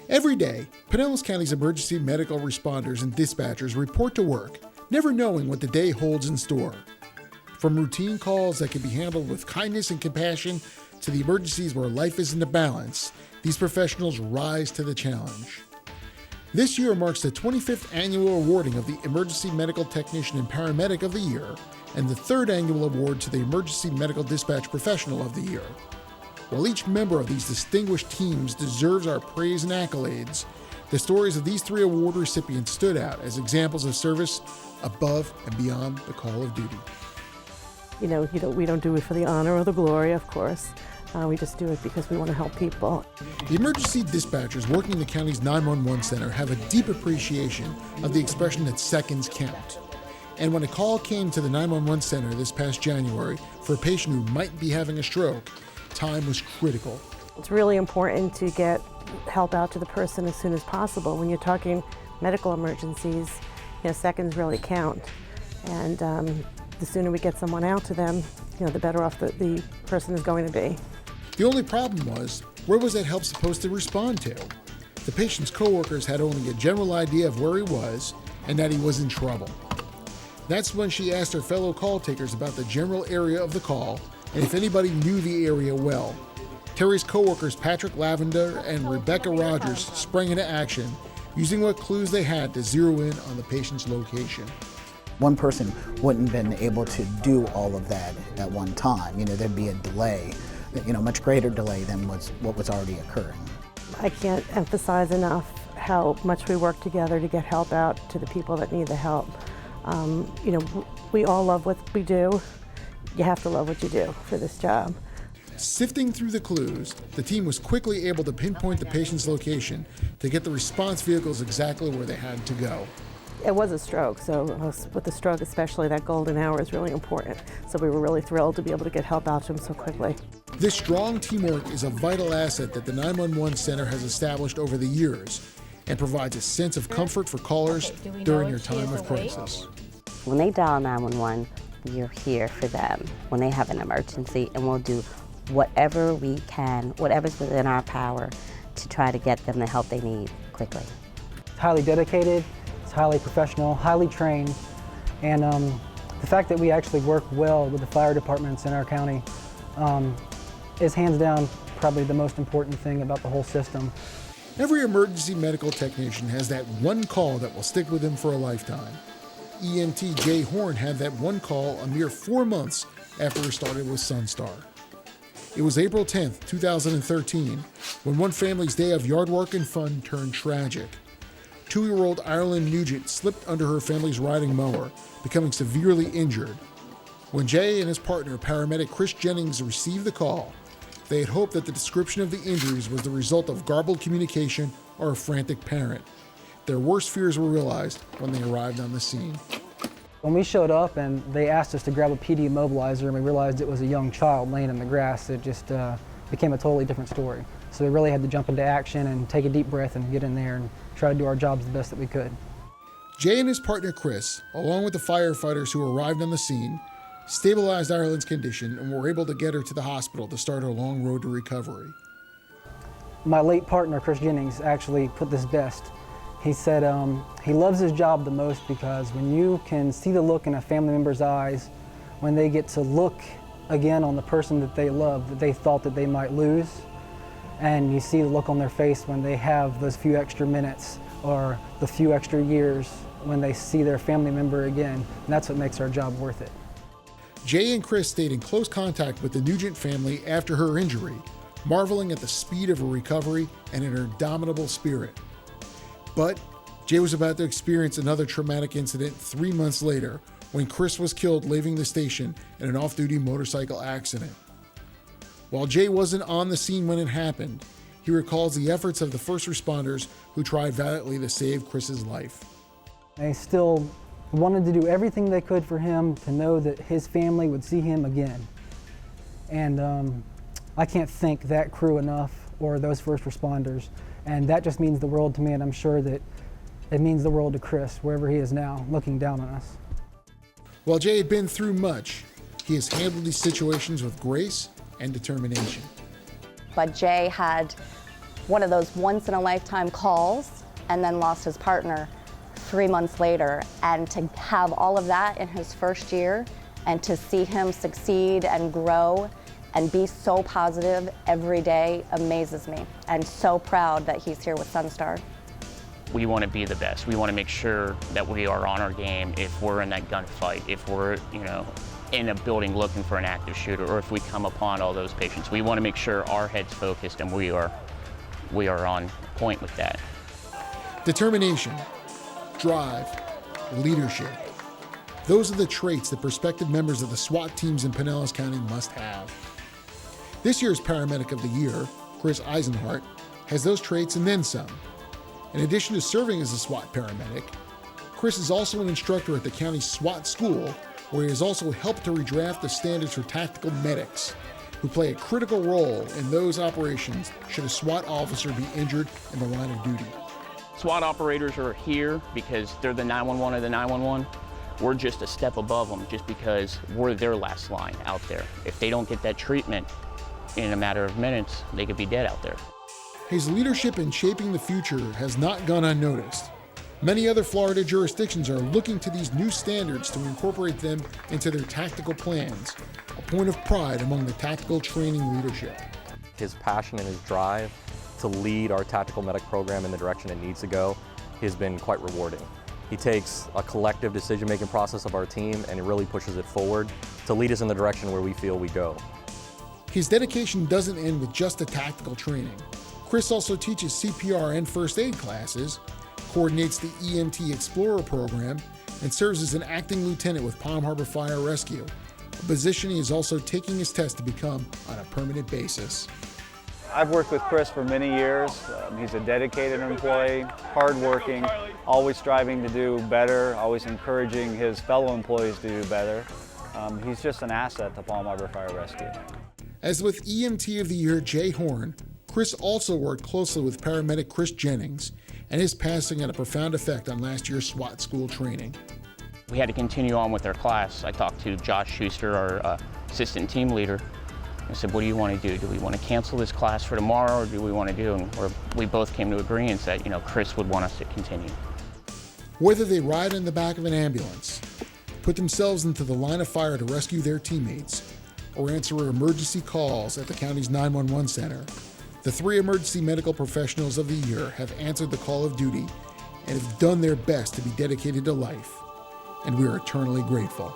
Every day, Pinellas County's emergency medical responders and dispatchers report to work, never knowing what the day holds in store. From routine calls that can be handled with kindness and compassion to the emergencies where life is in the balance, these professionals rise to the challenge. This year marks the 25th annual awarding of the Emergency Medical Technician and Paramedic of the Year and the 3rd annual award to the Emergency Medical Dispatch Professional of the Year. While each member of these distinguished teams deserves our praise and accolades, the stories of these 3 award recipients stood out as examples of service above and beyond the call of duty. We don't do it for the honor or the glory, of course. We just do it because we want to help people. The emergency dispatchers working in the county's 911 center have a deep appreciation of the expression that seconds count. And when a call came to the 911 center this past January for a patient who might be having a stroke, time was critical. It's really important to get help out to the person as soon as possible. When you're talking medical emergencies, seconds really count. And the sooner we get someone out to them, the better off the person is going to be. The only problem was, where was that help supposed to respond to? The patient's coworkers had only a general idea of where he was and that he was in trouble. That's when she asked her fellow call takers about the general area of the call and if anybody knew the area well. Terri's coworkers Patrick Lavender and Rebecca Rogers sprang into action, using what clues they had to zero in on the patient's location. One person wouldn't have been able to do all of that at one time. There'd be a delay, much greater delay than what was already occurring. I can't emphasize enough how much we work together to get help out to the people that need the help. We all love what we do. You have to love what you do for this job. Sifting through the clues, the team was quickly able to pinpoint the patient's location to get the response vehicles exactly where they had to go. It was a stroke, so with the stroke especially, that golden hour is really important. So we were really thrilled to be able to get help out to him so quickly. This strong teamwork is a vital asset that the 911 Center has established over the years and provides a sense of comfort for callers during their time of crisis. When they dial 911, we are here for them when they have an emergency, and we'll do whatever we can, whatever's within our power to try to get them the help they need quickly. It's highly dedicated, it's highly professional, highly trained, and the fact that we actually work well with the fire departments in our county is hands down probably the most important thing about the whole system. Every emergency medical technician has that one call that will stick with them for a lifetime. EMT Jay Horne had that one call a mere 4 months after he started with Sunstar. It was April 10th, 2013, when one family's day of yard work and fun turned tragic. 2-year-old Ireland Nugent slipped under her family's riding mower, becoming severely injured. When Jay and his partner, paramedic Chris Jennings, received the call, they had hoped that the description of the injuries was the result of garbled communication or a frantic parent. Their worst fears were realized when they arrived on the scene. When we showed up and they asked us to grab a PD immobilizer and we realized it was a young child laying in the grass, it just became a totally different story. So we really had to jump into action and take a deep breath and get in there and try to do our jobs the best that we could. Jay and his partner Chris, along with the firefighters who arrived on the scene, stabilized Ireland's condition and were able to get her to the hospital to start her long road to recovery. My late partner, Chris Jennings, actually put this best. He said he loves his job the most because when you can see the look in a family member's eyes, when they get to look again on the person that they love, that they thought that they might lose, and you see the look on their face when they have those few extra minutes or the few extra years when they see their family member again, and that's what makes our job worth it. Jay and Chris stayed in close contact with the Nugent family after her injury, marveling at the speed of her recovery and in her indomitable spirit. But Jay was about to experience another traumatic incident 3 months later when Chris was killed leaving the station in an off-duty motorcycle accident. While Jay wasn't on the scene when it happened, he recalls the efforts of the first responders who tried valiantly to save Chris's life. They still wanted to do everything they could for him to know that his family would see him again. And I can't thank that crew enough or those first responders. And that just means the world to me, and I'm sure that it means the world to Chris, wherever he is now, looking down on us. While Jay had been through much, he has handled these situations with grace and determination. But Jay had one of those once-in-a-lifetime calls and then lost his partner 3 months later. And to have all of that in his first year and to see him succeed and grow and be so positive every day amazes me. And so proud that he's here with Sunstar. We want to be the best. We want to make sure that we are on our game if we're in that gunfight, if we're, in a building looking for an active shooter, or if we come upon all those patients. We want to make sure our head's focused and we are on point with that. Determination, drive, leadership. Those are the traits that prospective members of the SWAT teams in Pinellas County must have. This year's Paramedic of the Year, Chris Eisenhardt, has those traits and then some. In addition to serving as a SWAT paramedic, Chris is also an instructor at the county SWAT school, where he has also helped to redraft the standards for tactical medics, who play a critical role in those operations should a SWAT officer be injured in the line of duty. SWAT operators are here because they're the 911 of the 911. We're just a step above them just because we're their last line out there. If they don't get that treatment in a matter of minutes, they could be dead out there. His leadership in shaping the future has not gone unnoticed. Many other Florida jurisdictions are looking to these new standards to incorporate them into their tactical plans, a point of pride among the tactical training leadership. His passion and his drive to lead our tactical medic program in the direction it needs to go has been quite rewarding. He takes a collective decision-making process of our team and he really pushes it forward to lead us in the direction where we feel we go. His dedication doesn't end with just the tactical training. Chris also teaches CPR and first aid classes, coordinates the EMT Explorer program, and serves as an acting lieutenant with Palm Harbor Fire Rescue, a position he is also taking his test to become on a permanent basis. I've worked with Chris for many years. He's a dedicated employee, hardworking, always striving to do better, always encouraging his fellow employees to do better. He's just an asset to Palm Harbor Fire Rescue. As with EMT of the Year Jay Horne, Chris also worked closely with paramedic Chris Jennings, and his passing had a profound effect on last year's SWAT school training. We had to continue on with our class. I talked to Josh Schuster, our assistant team leader. I said, what do you want to do? Do we want to cancel this class for tomorrow, or do we want to do? And we both came to agreement that, Chris would want us to continue. Whether they ride in the back of an ambulance, put themselves into the line of fire to rescue their teammates, or answer emergency calls at the county's 911 center, the 3 emergency medical professionals of the year have answered the call of duty and have done their best to be dedicated to life, and we are eternally grateful.